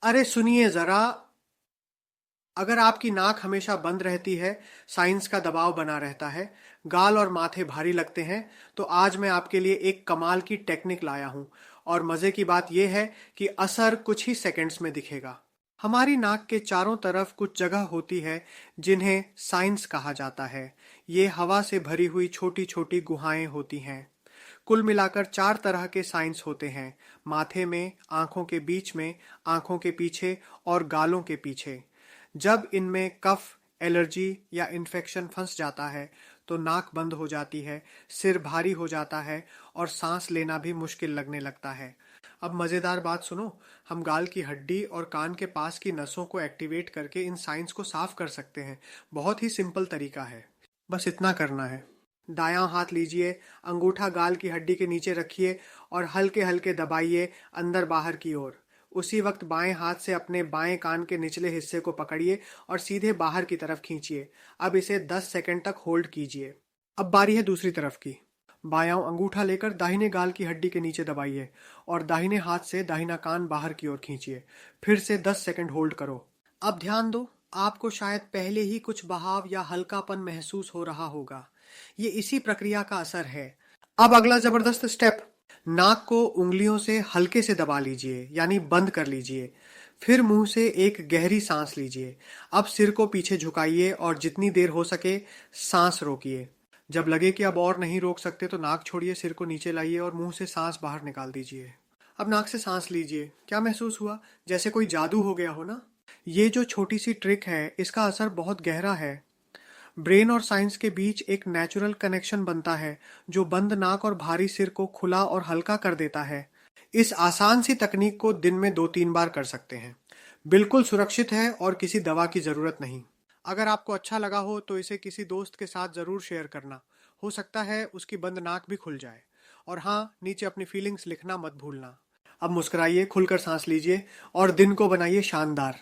अरे सुनिए जरा। अगर आपकी नाक हमेशा बंद रहती है, साइंस का दबाव बना रहता है, गाल और माथे भारी लगते हैं, तो आज मैं आपके लिए एक कमाल की टेक्निक लाया हूं। और मजे की बात यह है कि असर कुछ ही सेकंड्स में दिखेगा। हमारी नाक के चारों तरफ कुछ जगह होती है जिन्हें साइंस कहा जाता है। ये हवा से भरी हुई छोटी छोटी गुहाएं होती हैं। कुल मिलाकर चार तरह के साइंस होते हैं: माथे में, आंखों के बीच में, आंखों के पीछे और गालों के पीछे। जब इनमें कफ, एलर्जी या इन्फेक्शन फंस जाता है तो नाक बंद हो जाती है, सिर भारी हो जाता है और सांस लेना भी मुश्किल लगने लगता है। अब मजेदार बात सुनो। हम गाल की हड्डी और कान के पास की नसों को एक्टिवेट करके इन साइंस को साफ कर सकते हैं। बहुत ही सिंपल तरीका है। बस इतना करना है। दायां हाथ लीजिए, अंगूठा गाल की हड्डी के नीचे रखिए और हल्के हल्के दबाइए अंदर बाहर की ओर। उसी वक्त बाएं हाथ से अपने बाएं कान के निचले हिस्से को पकड़िए और सीधे बाहर की तरफ खींचिए। अब इसे 10 सेकंड तक होल्ड कीजिए। अब बारी है दूसरी तरफ की। बायां अंगूठा लेकर दाहिने गाल की हड्डी के नीचे दबाइए और दाहिने हाथ से दाहिना कान बाहर की ओर खींचिए। फिर से 10 सेकंड होल्ड करो। अब ध्यान दो, आपको शायद पहले ही कुछ बहाव या हल्कापन महसूस हो रहा होगा। ये इसी प्रक्रिया का असर है। अब अगला जबरदस्त स्टेप। नाक को उंगलियों से हल्के से दबा लीजिए, यानी बंद कर लीजिए। फिर मुंह से एक गहरी सांस लीजिए। अब सिर को पीछे झुकाइए और जितनी देर हो सके सांस रोकिए। जब लगे कि अब और नहीं रोक सकते तो नाक छोड़िए, सिर को नीचे लाइए और मुंह से सांस बाहर निकाल दीजिए। अब नाक से सांस लीजिए। क्या महसूस हुआ? जैसे कोई जादू हो गया हो ना। ये जो छोटी सी ट्रिक है, इसका असर बहुत गहरा है। ब्रेन और साइंस के बीच एक नेचुरल कनेक्शन बनता है जो बंद नाक और भारी सिर को खुला और हल्का कर देता है। इस आसान सी तकनीक को दिन में 2-3 बार कर सकते हैं। बिल्कुल सुरक्षित है और किसी दवा की जरूरत नहीं। अगर आपको अच्छा लगा हो तो इसे किसी दोस्त के साथ जरूर शेयर करना। हो सकता है उसकी बंद नाक भी खुल जाए। और हाँ, नीचे अपनी फीलिंग्स लिखना मत भूलना। अब मुस्कुराइए, खुलकर सांस लीजिए और दिन को बनाइए शानदार।